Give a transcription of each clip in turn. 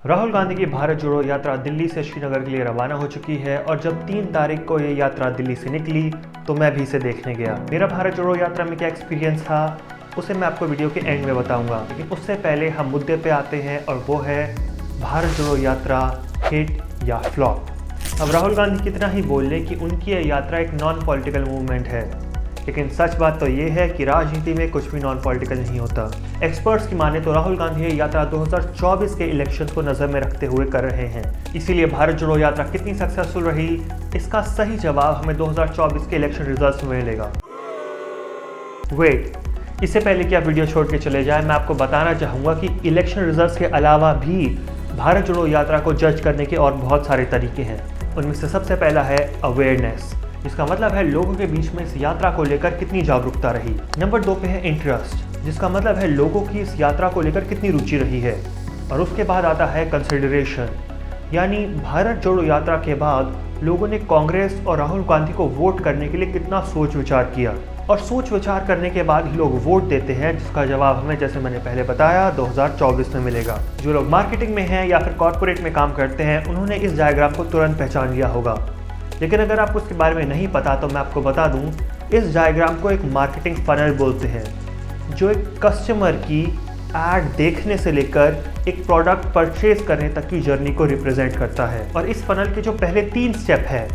राहुल गांधी की भारत जोड़ो यात्रा दिल्ली से श्रीनगर के लिए रवाना हो चुकी है और जब 3 तारीख को ये यात्रा दिल्ली से निकली तो मैं भी इसे देखने गया। मेरा भारत जोड़ो यात्रा में क्या एक्सपीरियंस था उसे मैं आपको वीडियो के एंड में बताऊंगा, लेकिन उससे पहले हम मुद्दे पे आते हैं और वो है भारत जोड़ो यात्रा हिट या फ्लॉप। अब राहुल गांधी कितना ही बोल लें कि उनकी यह यात्रा एक नॉन पॉलिटिकल मूवमेंट है, लेकिन सच बात तो ये है कि राजनीति में कुछ भी नॉन पॉलिटिकल नहीं होता। एक्सपर्ट्स की माने तो राहुल गांधी ये यात्रा 2024 के इलेक्शन को नज़र में रखते हुए कर रहे हैं, इसीलिए भारत जोड़ो यात्रा कितनी सक्सेसफुल रही इसका सही जवाब हमें 2024 के इलेक्शन रिजल्ट्स में मिलेगा। वेट, इससे पहले कि आप वीडियो छोड़ के चले जाएं, मैं आपको बताना चाहूँगा कि इलेक्शन रिजल्ट्स के अलावा भी भारत जोड़ो यात्रा को जज करने के और बहुत सारे तरीके हैं। उनमें से सबसे पहला है अवेयरनेस, जिसका मतलब है लोगों के बीच में इस यात्रा को लेकर कितनी जागरूकता रही। नंबर 2 पे है इंटरेस्ट, जिसका मतलब है लोगों की इस यात्रा को लेकर कितनी रुचि रही है। और उसके बाद आता है कंसिडरेशन, यानी भारत जोड़ो यात्रा के बाद लोगों ने कांग्रेस और राहुल गांधी को वोट करने के लिए कितना सोच विचार किया, और सोच विचार करने के बाद ही लोग वोट देते हैं, जिसका जवाब हमें, जैसे मैंने पहले बताया, 2024 में मिलेगा। जो लोग मार्केटिंग में हैं या फिर कॉर्पोरेट में काम करते हैं उन्होंने इस डायग्राम को तुरंत पहचान लिया होगा, लेकिन अगर आपको इसके बारे में नहीं पता तो मैं आपको बता दूं, इस डायग्राम को एक मार्केटिंग फनल बोलते हैं, जो एक कस्टमर की एड देखने से लेकर एक प्रोडक्ट परचेज करने तक की जर्नी को रिप्रेजेंट करता है। और इस फनल के जो पहले 3 स्टेप है,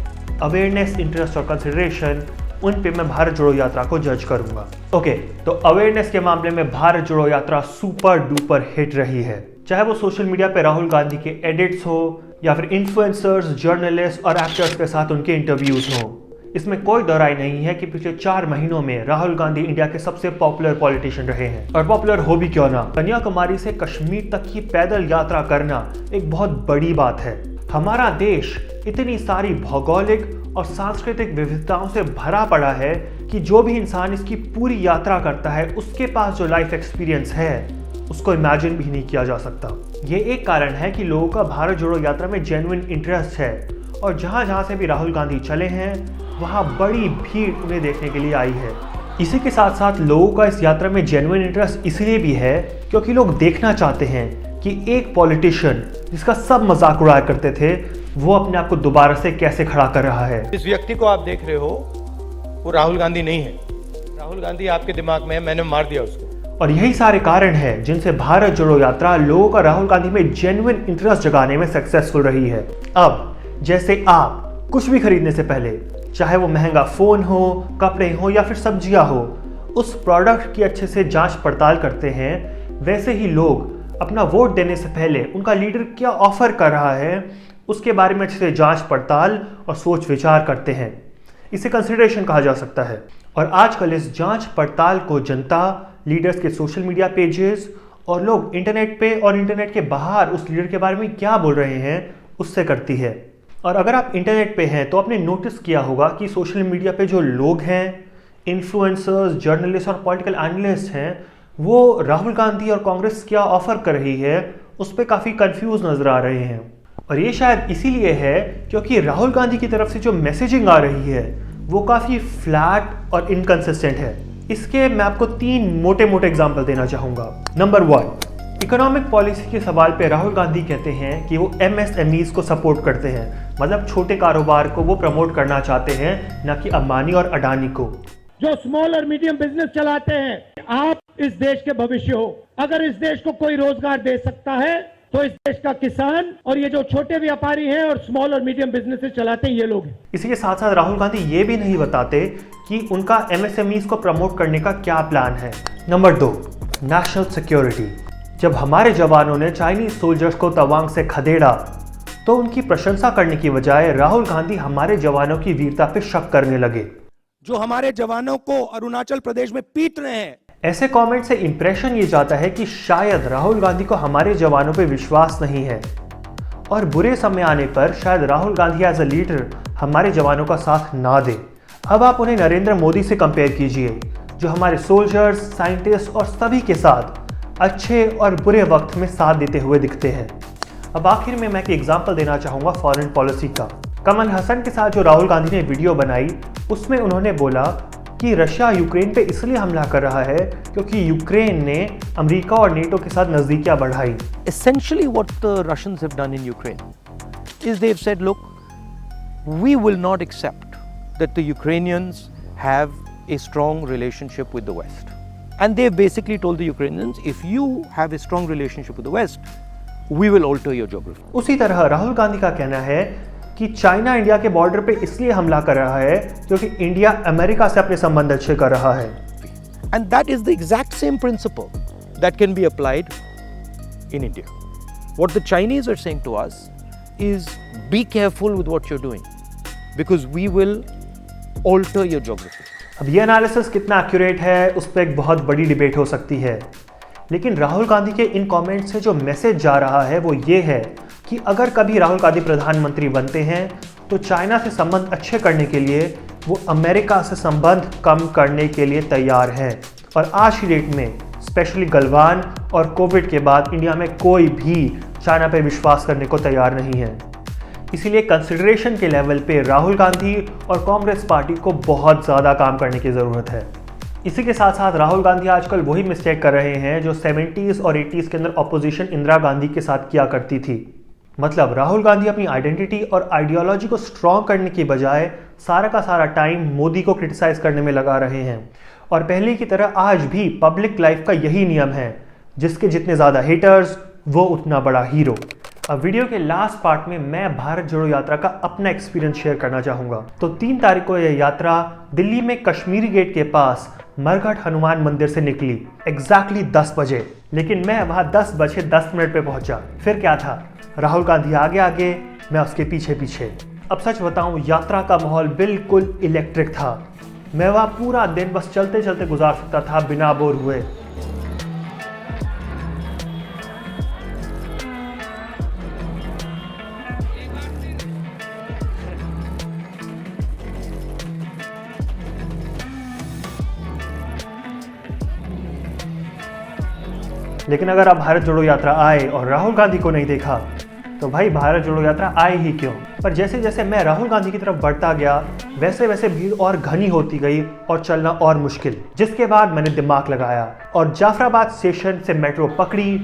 अवेयरनेस, इंटरेस्ट और कंसिडरेशन, उन पे मैं भारत जोड़ो यात्रा को जज करूंगा। ओके, तो अवेयरनेस के मामले में भारत जोड़ो यात्रा सुपर डुपर हिट रही है। चाहे वो सोशल मीडिया पे राहुल गांधी के एडिट्स हो या फिर इन्फ्लुएंसर्स, जर्नलिस्ट और एक्टर्स के साथ उनके इंटरव्यूज हों, इसमें कोई दो राय नहीं है कि पिछले 4 महीनों में राहुल गांधी इंडिया के सबसे पॉपुलर पॉलिटिशियन रहे हैं। और पॉपुलर हो भी क्यों ना, कन्याकुमारी से कश्मीर तक की पैदल यात्रा करना एक बहुत बड़ी बात है। हमारा देश इतनी सारी भौगोलिक और सांस्कृतिक विविधताओं से भरा पड़ा है कि जो भी इंसान इसकी पूरी यात्रा करता है उसके पास जो लाइफ एक्सपीरियंस है उसको इमेजिन भी नहीं किया जा सकता। ये एक कारण है कि लोगों का भारत जोड़ो यात्रा में जेन्युइन इंटरेस्ट है, और जहाँ जहाँ से भी राहुल गांधी चले हैं वहाँ बड़ी भीड़ उन्हें देखने के लिए आई है। इसी के साथ साथ लोगों का इस यात्रा में जेन्युइन इंटरेस्ट इसलिए भी है क्योंकि लोग देखना चाहते हैं कि एक पॉलिटिशियन जिसका सब मजाक उड़ाया करते थे वो अपने आप को दोबारा से कैसे खड़ा कर रहा है। इस व्यक्ति को आप देख रहे हो वो राहुल गांधी नहीं है। राहुल गांधी आपके दिमाग में है, मैंने मार दिया उसको। और यही सारे कारण हैं जिनसे भारत जोड़ो यात्रा लोगों का राहुल गांधी में जेन्युइन इंटरेस्ट जगाने में सक्सेसफुल रही है। अब जैसे आप कुछ भी खरीदने से पहले, चाहे वो महंगा फोन हो, कपड़े हो या फिर सब्जियां हो, उस प्रोडक्ट की अच्छे से जांच पड़ताल करते हैं, वैसे ही लोग अपना वोट देने से पहले उनका लीडर क्या ऑफर कर रहा है उसके बारे में अच्छे से जांच पड़ताल और सोच विचार करते हैं। इसे कंसिडरेशन कहा जा सकता है। और आजकल इस जांच पड़ताल को जनता, लीडर्स के सोशल मीडिया पेजेस और लोग इंटरनेट पे और इंटरनेट के बाहर उस लीडर के बारे में क्या बोल रहे हैं उससे करती है। और अगर आप इंटरनेट पे हैं तो आपने नोटिस किया होगा कि सोशल मीडिया पे जो लोग हैं, इन्फ्लुएंसर्स, जर्नलिस्ट और पॉलिटिकल एनालिस्ट हैं, वो राहुल गांधी और कांग्रेस क्या ऑफर कर रही है उस पर काफ़ी कंफ्यूज नजर आ रहे हैं। और ये शायद इसीलिए है क्योंकि राहुल गांधी की तरफ से जो मैसेजिंग आ रही है वो काफ़ी फ्लैट और इनकंसिस्टेंट है। इसके मैं आपको 3 मोटे मोटे एग्जाम्पल देना चाहूँगा। नंबर 1, इकोनॉमिक पॉलिसी के सवाल पे राहुल गांधी कहते हैं कि वो MSMEs को सपोर्ट करते हैं, मतलब छोटे कारोबार को वो प्रमोट करना चाहते हैं, न कि अंबानी और अडानी को। जो स्मॉल और मीडियम बिजनेस चलाते हैं, आप इस देश के भविष्य हो। अगर इस देश को कोई रोजगार दे सकता है तो इस देश का किसान और ये जो छोटे व्यापारी हैं और स्मॉल और मीडियम बिजनेसेस चलाते हैं ये लोग हैं। इसी के साथ साथ राहुल गांधी ये भी नहीं बताते कि उनका MSMEs को प्रमोट करने का क्या प्लान है। Number 2, national security. जब हमारे जवानों ने चाइनीज सोल्जर्स को तवांग से खदेड़ा तो उनकी प्रशंसा करने की बजाय राहुल गांधी हमारे जवानों की वीरता पे शक करने लगे। जो हमारे जवानों को अरुणाचल प्रदेश में पीट रहे हैं। ऐसे कमेंट से इंप्रेशन ये जाता है कि शायद राहुल गांधी को हमारे जवानों पे विश्वास नहीं है, और बुरे समय आने पर शायद Rahul Gandhi as a leader हमारे जवानों का साथ ना दे। अब आप उन्हें नरेंद्र मोदी से कंपेयर कीजिए, जो हमारे सोल्जर्स, साइंटिस्ट और सभी के साथ अच्छे और बुरे वक्त में साथ देते हुए दिखते हैं। अब आखिर में मैं एक एग्जाम्पल देना चाहूँगा फॉरेन पॉलिसी का। कमल हसन के साथ जो राहुल गांधी ने वीडियो बनाई उसमें उन्होंने बोला कि रशिया यूक्रेन पे इसलिए हमला कर रहा है क्योंकि यूक्रेन ने अमेरिका और नेटो के साथ नजदीकियां बढ़ाई। Essentially what the Russians have done in Ukraine is they've said, look, we will not accept that the Ukrainians have a strong relationship with the West. And they've basically told the Ukrainians, if you have a strong relationship with the West, we will alter your geography. उसी तरह राहुल गांधी का कहना है कि China India के border पे इसलिए हमला कर रहा है क्योंकि इंडिया अमेरिका से अपने संबंध अच्छे कर रहा है। And that is the exact same principle that can be applied in India. What the Chinese are saying to us is, be careful with what you're doing because we will alter your geography. अब ये analysis कितना accurate है उस पर एक बहुत बड़ी debate हो सकती है, लेकिन राहुल गांधी के इन कमेंट से जो मैसेज जा रहा है वो ये है कि अगर कभी राहुल गांधी प्रधानमंत्री बनते हैं तो चाइना से संबंध अच्छे करने के लिए वो अमेरिका से संबंध कम करने के लिए तैयार हैं। और आज की डेट में स्पेशली गलवान और कोविड के बाद इंडिया में कोई भी चाइना पर विश्वास करने को तैयार नहीं है। इसीलिए कंसिडरेशन के लेवल पे राहुल गांधी और कांग्रेस पार्टी को बहुत ज़्यादा काम करने की ज़रूरत है। इसी के साथ साथ राहुल गांधी आजकल वही मिस्टेक कर रहे हैं जो 70s और 80s के अंदर ऑपोजिशन इंदिरा गांधी के साथ किया करती थी। मतलब राहुल गांधी अपनी आइडेंटिटी और आइडियोलॉजी को स्ट्रॉन्ग करने की बजाय सारा का सारा टाइम मोदी को क्रिटिसाइज करने में लगा रहे हैं। और पहले की तरह आज भी पब्लिक लाइफ का यही नियम है, जिसके जितने ज़्यादा हेटर्स वो उतना बड़ा हीरो। अब वीडियो के लास्ट पार्ट में मैं भारत जोड़ो यात्रा का अपना एक्सपीरियंस शेयर करना चाहूँगा। तो 3 तारीख को यह यात्रा दिल्ली में कश्मीरी गेट के पास मरघट हनुमान मंदिर से निकली एग्जैक्टली 10 बजे, लेकिन मैं वहाँ 10:10 पे पहुँचा। फिर क्या था, राहुल गांधी आगे आगे, मैं उसके पीछे पीछे। अब सच बताऊँ, यात्रा का माहौल बिल्कुल इलेक्ट्रिक था। मैं वहाँ पूरा दिन बस चलते चलते गुजार सकता था बिना बोर हुए। लेकिन अगर आप भारत जोड़ो यात्रा आए और राहुल गांधी को नहीं देखा तो भाई भारत जोड़ो यात्रा आए ही क्यों। पर जैसे जैसे मैं राहुल गांधी की तरफ बढ़ता गया वैसे वैसे भीड़ और घनी होती गई और चलना और मुश्किल, जिसके बाद मैंने दिमाग लगाया और जाफराबाद स्टेशन से मेट्रो पकड़ी,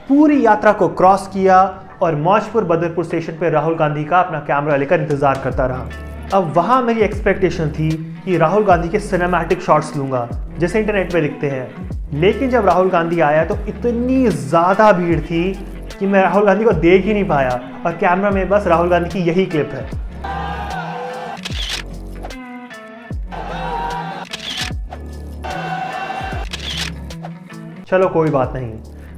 पूरी यात्रा को क्रॉस किया और मौजपुर बदरपुर स्टेशन पर राहुल गांधी का अपना कैमरा लेकर इंतजार करता रहा। अब वहाँ मेरी एक्सपेक्टेशन थी कि राहुल गांधी के सिनेमैटिक शॉट्स लूँगा जैसे इंटरनेट पे दिखते हैं, लेकिन जब राहुल गांधी आया तो इतनी ज़्यादा भीड़ थी कि मैं राहुल गांधी को देख ही नहीं पाया और कैमरा में बस राहुल गांधी की यही क्लिप है। चलो कोई बात नहीं,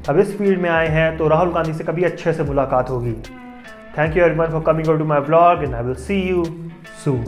अब इस फील्ड में आए हैं तो राहुल गांधी से कभी अच्छे से मुलाकात होगी। Thank you everyone for coming to my vlog and I will see you soon.